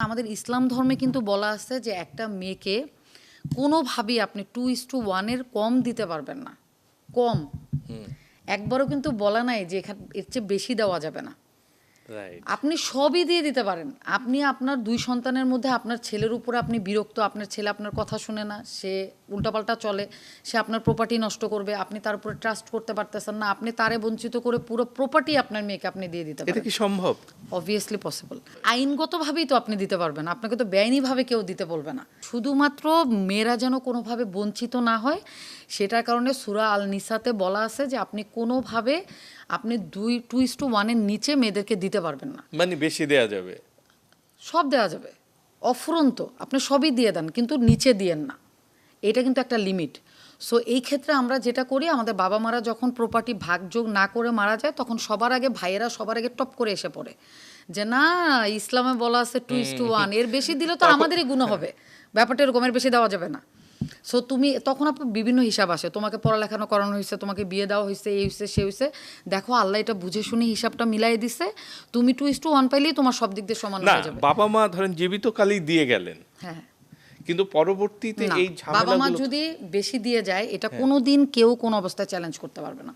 আমাদের ইসলাম ধর্মে কিন্তু বলা আছে যে একটা মেয়েকে কোনোভাবেই আপনি 2:1 এর কম দিতে পারবেন না। কম একবারও কিন্তু বলা নাই যে এখানে এর চেয়ে বেশি দেওয়া যাবে না। রাইট। আপনি সবই দিয়ে দিতে পারেন। আপনি আপনার 2 সন্তানের মধ্যে আপনার ছেলের উপরে আপনি বিরক্ত, আপনার ছেলে আপনার কথা শুনে না, সে উল্টাপাল্টা চলে, সে আপনার প্রপার্টি নষ্ট করবে, আপনি তার উপরে ট্রাস্ট করতে পারতেছেন না, আপনি তারে বঞ্চিত করে পুরো প্রপার্টি আপনার মেয়েকে আপনি দিয়ে দিতে এটা পারেন। কি সম্ভব? Obviously possible. আইনগতভাবেই তো আপনি দিতে পারবেন, আপনাকে তো বেআইনিভাবে কেউ দিতে বলবে না। শুধুমাত্র মেয়েরা যেন কোনোভাবে বঞ্চিত না হয় সেটার কারণে সূরা আল নিসাতে বলা আছে যে আপনি কোনোভাবে আপনি 2:1 এর নিচে মেয়েদেরকে দিতে পারবেন না। মানে বেশি দেয়া যাবে? সব দেওয়া যাবে, অফুরন্ত আপনি সবই দিয়ে দেন, কিন্তু নিচে দিয়েন না। এটা কিন্তু একটা লিমিট। সো এই ক্ষেত্রে আমরা যেটা করি, আমাদের বাবা মারা যখন প্রপার্টি ভাগযোগ না করে মারা যায় তখন সবার আগে ভাইয়েরা সবার আগে টপ করে এসে পড়ে যে না, ইসলামে বলা আছে 2:1, এর বেশি দিলে তো আমাদেরই গুণ হবে, ব্যাপারটা এরকম, এর বেশি দেওয়া যাবে না। সো তুমি তখন আপনার বিভিন্ন হিসাব আসে, তোমাকে পড়ালেখানো করানো হয়েছে, তোমাকে বিয়ে দেওয়া হয়েছে, এই হয়েছে সে হয়েছে, দেখো আল্লাহ এটা বুঝে শুনে হিসাবটা মিলাই দিছে, তুমি 2:1 পাইলেই তোমার সব দিক দিয়ে সমান না, হয়ে যাবে। বাবা মা ধরেন জীবিতকালেই দিয়ে গেলেন, হ্যাঁ, কিন্তু পরবর্তীতে না, এই বাবা মা ঝামেলাগুলো যদি বেশি দিয়ে যায় এটা কোনোদিন কেউ কোনো অবস্থায় চ্যালেঞ্জ করতে পারবে না।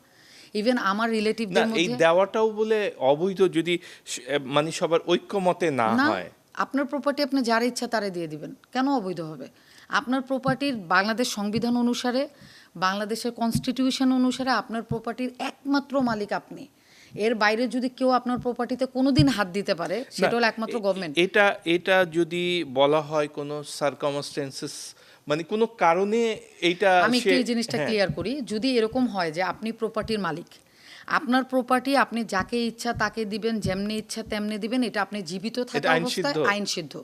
ইভেন আমার না, রিলেটিভদের এই মধ্যে দেওয়াটাও বলে অবৈধ যদি মানে সবার ঐক্যমতে না না, হয়। আপনার প্রপার্টি আপনি যার ইচ্ছা তারে দিয়ে দিবেন, কেন অবৈধ হবে? আপনার প্রপার্টির বাংলাদেশ সংবিধান অনুসারে, বাংলাদেশের কনস্টিটিউশন অনুসারে আপনার প্রপার্টির একমাত্র মালিক আপনি। এর বাইরে যদি কেউ আপনার প্রপার্টিতে কোনোদিন হাত দিতে পারে সেটা হলো একমাত্র গভর্নমেন্ট। এটা এটা যদি বলা হয় কোনো সার্কামস্টেন্সেস, মানে কোনো কারণে এইটা আমি একটু এই জিনিসটা হ্যাঁ, ক্লিয়ার করি। যদি এরকম হয় যে আপনি প্রপার্টির মালিক, আপনার প্রপার্টি আপনি যাকে ইচ্ছা তাকে দিবেন, যেমনি ইচ্ছা তেমনি দিবেন, এটা আপনি জীবিত থাকা অবস্থায় আইন সিদ্ধ।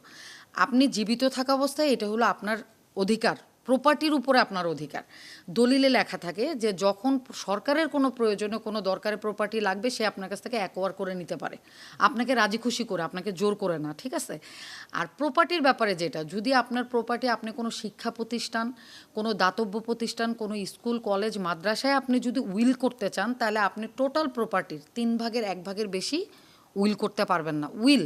আপনি জীবিত থাকা অবস্থায় এটা হলো আপনার অধিকার, প্রপার্টির উপরে আপনার অধিকার। দলিলে লেখা থাকে যে যখন সরকারের কোনো প্রয়োজনে কোনো দরকারে প্রপার্টি লাগবে সে আপনার কাছ থেকে অ্যাকোয়ার করে নিতে পারে, আপনাকে রাজি খুশি করে, আপনাকে জোর করে না, ঠিক আছে? আর প্রপার্টির ব্যাপারে যেটা, যদি আপনার প্রপার্টি আপনি কোনো শিক্ষা প্রতিষ্ঠান, কোনো দাতব্য প্রতিষ্ঠান, কোনো স্কুল কলেজ মাদ্রাসায় আপনি যদি উইল করতে চান, তাহলে আপনি টোটাল প্রপার্টির 3/1 বেশি উইল করতে পারবেন না। উইল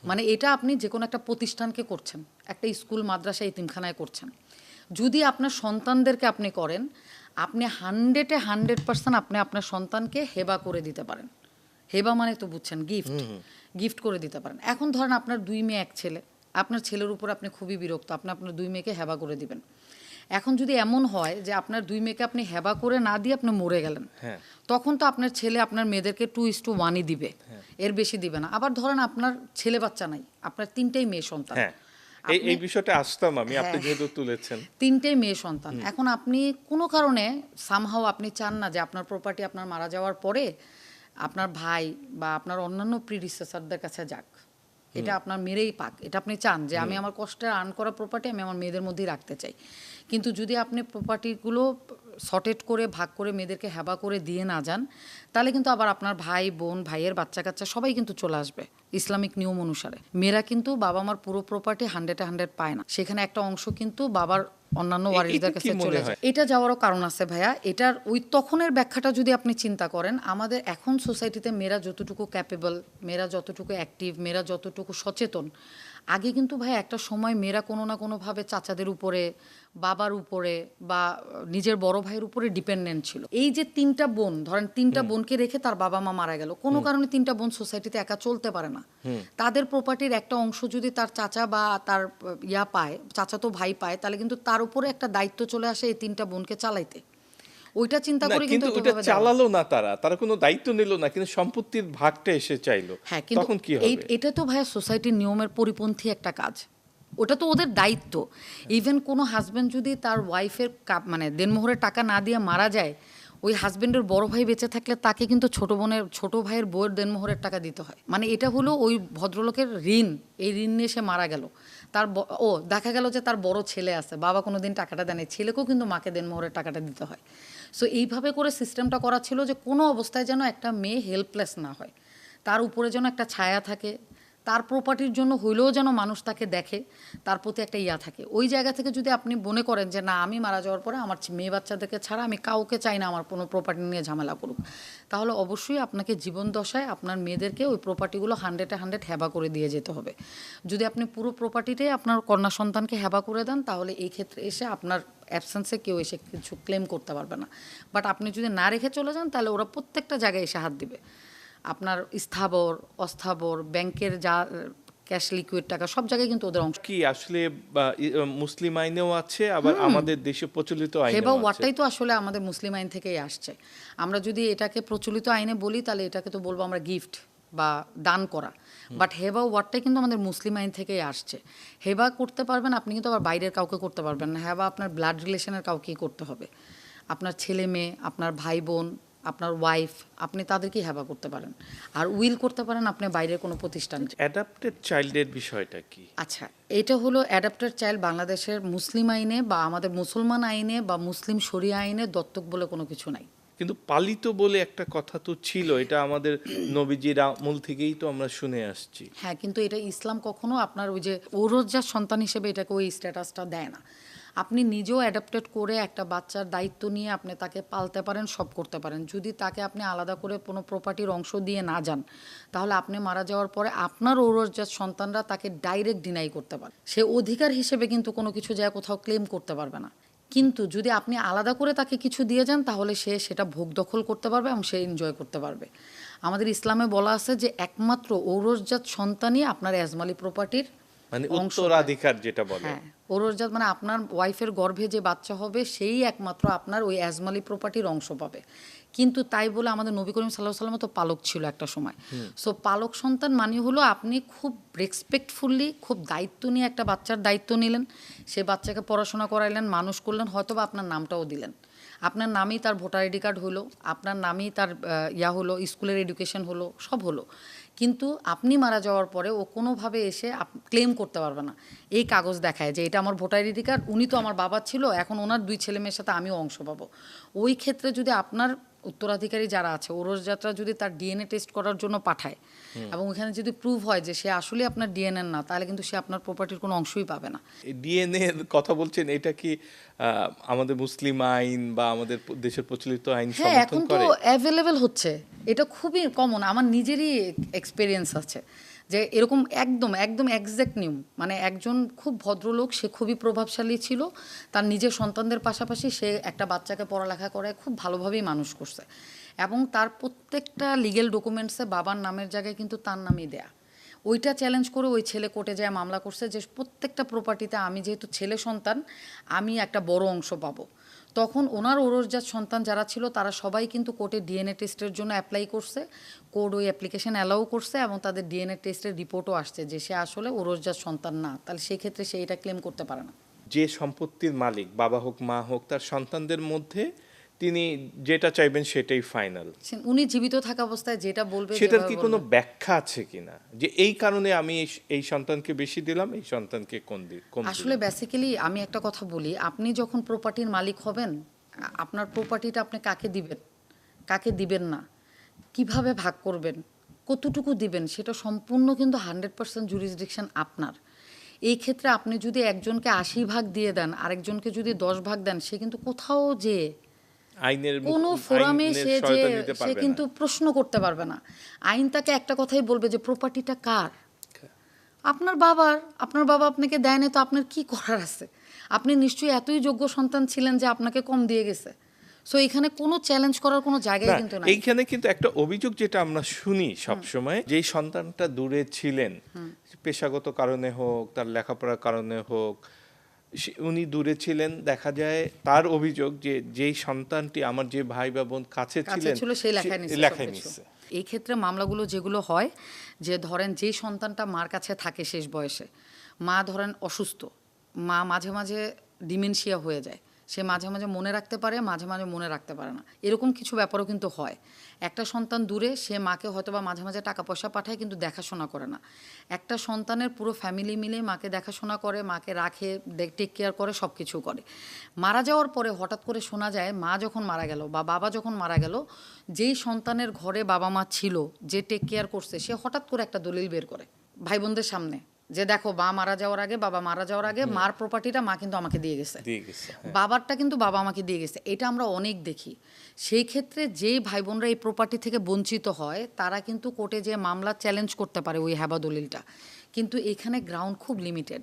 মানে এটা আপনি যে কোনো একটা প্রতিষ্ঠানকে করছেন, একটা স্কুল মাদ্রাসা এতিমখানায় করছেন। যদি আপনার সন্তানদেরকে আপনি করেন, আপনি 100% আপনি আপনার সন্তানকে হেবা করে দিতে পারেন। হেবা মানে তো বুঝছেন, গিফট, গিফট করে দিতে পারেন। এখন ধরেন আপনার 2 মেয়ে 1 ছেলে, আপনার ছেলের উপর আপনি খুবই বিরক্ত, আপনি আপনার 2 মেয়েকে হেবা করে দিবেন। এখন যদি এমন হয় যে আপনার 2 মেয়েকে আপনি হেবা করে না দিয়ে আপনি মরে গেলেন, তখন তো আপনার ছেলে আপনার মেয়েদেরকে 2:1 দিবে, এর বেশি দিবে না। আবার ধরেন আপনার ছেলে বাচ্চা নাই, আপনার 3টেই মেয়ে সন্তান। এই বিষয়টা আসতাম আমি, আপনি যেহেতু তুলেছেন। 3টেই মেয়ে সন্তান। এখন আপনি কোনো কারণে সামহাও আপনি চান না যে আপনার প্রপার্টি আপনার মারা যাওয়ার পরে আপনার ভাই বা আপনার অন্যান্য প্রিডিসেসরদের কাছে যাক, এটা আপনার মেরেই পাক, এটা আপনি চান যে আমি আমার কষ্টের আর্ন করা প্রপার্টি আমি আমার মেয়েদের মধ্যেই রাখতে চাই। কিন্তু যদি আপনি প্রপার্টিগুলো সর্টেড করে ভাগ করে মেয়েদেরকে হেবা করে দিয়ে না যান, তাহলে কিন্তু আবার আপনার ভাই বোন, ভাইয়ের বাচ্চা কাচ্চা সবাই কিন্তু চলে আসবে ইসলামিক নিয়ম অনুসারে। মেয়েরা কিন্তু বাবা মার পুরো প্রপার্টি 100 পায় না, সেখানে একটা অংশ কিন্তু বাবার অন্যান্য ওয়ারিসদের কাছে চলে যায়। এটা যাওয়ারও কারণ আছে ভাইয়া। এটার ওই তখনের ব্যাখ্যাটা যদি আপনি চিন্তা করেন, আমাদের এখন সোসাইটিতে মেয়েরা যতটুকু ক্যাপেবল, মেয়েরা যতটুকু অ্যাক্টিভ, মেয়েরা যতটুকু সচেতন, আগে কিন্তু ভাই একটা সময় মেয়েরা কোনো না কোনোভাবে চাচাদের উপরে, বাবার উপরে বা নিজের বড় ভাইয়ের উপরে ডিপেন্ডেন্ট ছিল। এই যে 3টা বোন, ধরেন 3টা বোনকে রেখে তার বাবা মা মারা গেল, কোনো কারণে 3টা বোন সোসাইটিতে একা চলতে পারে না। তাদের প্রপার্টির একটা অংশ যদি তার চাচা বা তার পায়, চাচা তো ভাই পায়, তাহলে কিন্তু তার উপরে একটা দায়িত্ব চলে আসে এই 3টা বোনকে চালাইতে। ওইটা চিন্তা করে কিন্তু ওটা চালালো না, তারা কোনো দায়িত্ব নিল না, কিন্তু সম্পত্তির ভাগটা এসে চাইলো। হ্যাঁ, কিন্তু তখন কি হবে? এটা তো ভাইয়া সোসাইটির নিয়মের পরিপন্থী একটা কাজ, ওটা তো ওদের দায়িত্ব। ইভেন কোনো হাজব্যান্ড যদি তার ওয়াইফের মানে দেনমোহরের টাকা না দিয়ে মারা যায়, ওই হাজব্যান্ডের বড় ভাই বেঁচে থাকলে তাকে কিন্তু ছোট ভাইয়ের বউয়ের দেনমোহরের টাকা দিতে হয়। মানে এটা হলো ওই ভদ্রলোকের ঋণ, এই ঋণ নিয়ে সে মারা গেল। দেখা গেল যে তার বড় ছেলে আছে, বাবা কোনো দিন টাকাটা দেয়নি, ছেলেকেও কিন্তু মাকে দেনমোহরের টাকাটা দিতে হয়। সো এইভাবে করে সিস্টেমটা করা ছিল যে কোনো অবস্থায় যেন একটা মেয়ে হেল্পলেস না হয়, তার উপরে যেন একটা ছায়া থাকে, তার প্রপার্টির জন্য হইলেও যেন মানুষ তাকে দেখে, তার প্রতি একটা ইয়া থাকে। ওই জায়গা থেকে যদি আপনি মনে করেন যে না, আমি মারা যাওয়ার পরে আমার মেয়ে বাচ্চাদেরকে ছাড়া আমি কাউকে চাই না আমার কোনো প্রপার্টি নিয়ে ঝামেলা করুক, তাহলে অবশ্যই আপনাকে জীবন দশায় আপনার মেয়েদেরকে ওই প্রপার্টিগুলো 100-100 হেবা করে দিয়ে যেতে হবে। যদি আপনি পুরো প্রপার্টিটাই আপনার কন্যা সন্তানকে হেবা করে দেন, তাহলে এই ক্ষেত্রে এসে আপনার অ্যাবসেন্সে কেউ এসে কিছু ক্লেম করতে পারবে না। বাট আপনি যদি না রেখে চলে যান, তাহলে ওরা প্রত্যেকটা জায়গায় এসে হাত দিবে। আপনার স্থাবর, অস্থাবর, ব্যাংকের যা ক্যাশ লিকুইড টাকা, সব জায়গায় কিন্তু ওদের অংশ। কি আসলে মুসলিম আইনেও আছে, আবার আমাদের দেশে প্রচলিত আইনেও হেবা আছে। ওয়ার্ডটাই তো আসলে আমাদের মুসলিম আইন থেকেই আসছে। আমরা যদি এটাকে প্রচলিত আইনে বলি, তাহলে এটাকে তো বলবো আমরা গিফট বা দান করা। বাট হেবা ওয়ার্ডটাই কিন্তু আমাদের মুসলিম আইন থেকেই আসছে। হেবা করতে পারবেন আপনি, কিন্তু আবার বাইরের কাউকে করতে পারবেন না। হেবা আপনার ব্লাড রিলেশনের কাউকেই করতে হবে। আপনার ছেলে মেয়ে, আপনার ভাই বোন, আপনার ওয়াইফ, আপনি তাদেরকেই হেবা করতে পারেন। আর উইল করতে পারেন আপনি বাইরের কোনো প্রতিষ্ঠান। অ্যাডাপ্টেড চাইল্ডের বিষয়টা কি? আচ্ছা, এটা হলো অ্যাডাপ্টেড চাইল্ড বাংলাদেশের মুসলিম আইনে বা আমাদের মুসলমান আইনে বা মুসলিম শরিয়া আইনে দত্তক বলে কোনো কিছু নাই। কিন্তু পালিত বলে একটা কথা তো ছিল, এটা আমাদের নবীজির আমল থেকেই তো আমরা শুনে আসছি। হ্যাঁ, কিন্তু এটা ইসলাম কখনো আপনার ওই যে ঔরজাত সন্তান হিসেবে এটাকে ওই স্ট্যাটাসটা দেয় না। আপনি নিজেও অ্যাডাপ্টেড করে একটা বাচ্চার দায়িত্ব নিয়ে আপনি তাকে পালতে পারেন, সব করতে পারেন। যদি তাকে আপনি আলাদা করে কোনো প্রপার্টির অংশ দিয়ে না যান, তাহলে আপনি মারা যাওয়ার পরে আপনার ঔরজাত সন্তানরা তাকে ডাইরেক্ট ডিনাই করতে পারে। সে অধিকার হিসেবে কিন্তু কোনো কিছু যায় কোথাও ক্লেম করতে পারবে না। কিন্তু যদি আপনি আলাদা করে তাকে কিছু দিয়ে যান, তাহলে সে সেটা ভোগ দখল করতে পারবে এবং সে এনজয় করতে পারবে। আমাদের ইসলামে বলা আছে যে একমাত্র ঔরসজাত সন্তানই আপনার এজমালি প্রপার্টির মানে উত্তরাধিকার যেটা বলে। হ্যাঁ, ঔরসজাত মানে আপনার ওয়াইফের গর্ভে যে বাচ্চা হবে সেই একমাত্র আপনার ওই এজমালি প্রপার্টির অংশ পাবে। কিন্তু তাই বলে আমাদের নবী করিম সাল্লাল্লাহু আলাইহি ওয়াসাল্লাম তো পালক ছিল একটা সময়। সো পালক সন্তান মানে হলো আপনি খুব রেসপেক্টফুলি, খুব দায়িত্ব নিয়ে একটা বাচ্চার দায়িত্ব নিলেন, সে বাচ্চাকে পড়াশোনা করাইলেন, মানুষ করলেন, হয়তো বা আপনার নামটাও দিলেন। আপনার নামেই তার ভোটার আইডি কার্ড হলো, আপনার নামেই তার হলো, স্কুলের এডুকেশন হলো, সব হলো। কিন্তু আপনি মারা যাওয়ার পরে ও কোনোভাবে এসে ক্লেম করতে পারবে না। এই কাগজ দেখায় যে এটা আমার ভোটার আইডি কার্ড, উনি তো আমার বাবা ছিল, এখন ওনার 2 ছেলে মেয়ের সাথে আমিও অংশ পাবো। ওই ক্ষেত্রে যদি আপনার উত্তরাধিকারী যারা আছে, ওরসযাত্রা যদি তার ডিএনএ টেস্ট করার জন্য পাঠায় এবং ওখানে যদি প্রুভ হয় যে সে আসলে আপনার ডিএনএ না, তাহলে কিন্তু সে আপনার প্রপার্টির কোনো অংশই পাবে না। ডিএনএ কথা বলছেন, এটা কি আমাদের মুসলিম আইন বা আমাদের দেশের প্রচলিত আইন হ্যাঁ, সমর্থন এখন তো করে? অ্যাভেলেবেল হচ্ছে, এটা খুবই কমন। আমার নিজেরই এক্সপিরিয়েন্স আছে যে এরকম একদম একদম এক্স্যাক্ট নিয়ম, মানে একজন খুব ভদ্রলোক, সে খুবই প্রভাবশালী ছিল, তার নিজের সন্তানদের পাশাপাশি সে একটা বাচ্চাকে পড়ালেখা করে খুব ভালোভাবেই মানুষ করছে এবং তার প্রত্যেকটা লিগেল ডকুমেন্টসে বাবার নামের জায়গায় কিন্তু তার নামই দেয়া। ওইটা চ্যালেঞ্জ করে ওই ছেলে কোর্টে যায় মামলা করছে যে প্রত্যেকটা প্রপার্টিতে আমি যেহেতু ছেলে সন্তান, আমি একটা বড় অংশ পাবো। তখন ওনার ঔরসজাত সন্তান যারা ছিল তারা সবাই কিন্তু কোর্টে ডিএনএ টেস্টের জন্য অ্যাপ্লাই করছে, কোর্ট ওই অ্যাপ্লিকেশন অ্যালাউ করছে এবং তাদের ডিএনএ টেস্টের রিপোর্টও আসছে যে সে আসলে ঔরসজাত সন্তান না, তাহলে সেই ক্ষেত্রে সে এটা ক্লেম করতে পারে না। যে সম্পত্তির মালিক বাবা হোক মা হোক, তার সন্তানদের মধ্যে তিনি যেটা চাইবেন সেটাই ফাইনাল। উনি জীবিত থাকা অবস্থায় যেটা বলবে, সেটার কি কোনো ব্যাখ্যা আছে কিনা, যে এই কারণে আমি এই সন্তানকে বেশি দিলাম, এই সন্তানকে কম আসলে বেসিক্যালি আমি একটা কথা বলি, আপনি যখন প্রপার্টির মালিক হবেন, আপনার প্রপার্টিটা আপনি কাকে দিবেন, কাকে দিবেন না, কিভাবে ভাগ করবেন, কতটুকু দিবেন, সেটা সম্পূর্ণ কিন্তু 100% জুরিসডিকশন আপনার। এই ক্ষেত্রে আপনি যদি একজনকে 80 ভাগ দিয়ে দেন, আরেকজনকে যদি 10 ভাগ দেন, সে কিন্তু কোথাও যে আইনের কোনো ফোরামে সে কিন্তু প্রশ্ন করতে পারবে না। আইন তাকে একটা কথাই বলবে যে প্রপার্টিটা কার, আপনার বাবার। আপনার বাবা আপনাকে দেয় না, তো আপনার কি করার আছে? আপনি নিশ্চয়ই এতই যোগ্য সন্তান ছিলেন যে আপনাকে কম দিয়ে গেছে। সো এখানে কোনো চ্যালেঞ্জ করার কোনো জায়গায় কিন্তু নাই। এইখানে কিন্তু একটা অভিযোগ যেটা আমরা শুনি সব সময়, যেই সন্তানটা দূরে ছিলেন, পেশাগত কারণে হোক, তার লেখাপড়ার কারণে হোক, উনি দূরে ছিলেন, দেখা যায় তার অভিযোগ যে যেই সন্তানটি আমার যে ভাই বা বোন কাছে ছিলেন সেই লেখায় নিচ্ছে। এই ক্ষেত্রে মামলাগুলো যেগুলো হয়, যে ধরেন যেই সন্তানটা মার কাছে থাকে শেষ বয়সে, মা ধরেন অসুস্থ, মা মাঝে মাঝে ডিমেনশিয়া হয়ে যায়, সে মাঝে মাঝে মনে রাখতে পারে, মাঝে মাঝে মনে রাখতে পারে না, এরকম কিছু ব্যাপারও কিন্তু হয়। একটা সন্তান দূরে, সে মাকে হয়তো বা মাঝে মাঝে টাকা পয়সা পাঠায় কিন্তু দেখাশোনা করে না। একটা সন্তানের পুরো ফ্যামিলি মিলে মাকে দেখাশোনা করে, মাকে রাখে, টেক কেয়ার করে, সব কিছু করে। মারা যাওয়ার পরে হঠাৎ করে শোনা যায় মা যখন মারা গেল বা বাবা যখন মারা গেল, যেই সন্তানের ঘরে বাবা মা ছিল, যে টেক কেয়ার করছে, সে হঠাৎ করে একটা দলিল বের করে ভাই বোনদের সামনে যে দেখো মা মারা যাওয়ার আগে, বাবা মারা যাওয়ার আগে মার প্রপার্টিটা মা কিন্তু আমাকে দিয়ে গেছে, বাবারটা কিন্তু বাবা আমাকে দিয়ে গেছে। এটা আমরা অনেক দেখি। সেই ক্ষেত্রে যেই ভাই বোনরা এই প্রপার্টি থেকে বঞ্চিত হয় তারা কিন্তু কোর্টে যে মামলা চ্যালেঞ্জ করতে পারে ওই হেবা দলিলটা, কিন্তু এখানে গ্রাউন্ড খুব লিমিটেড।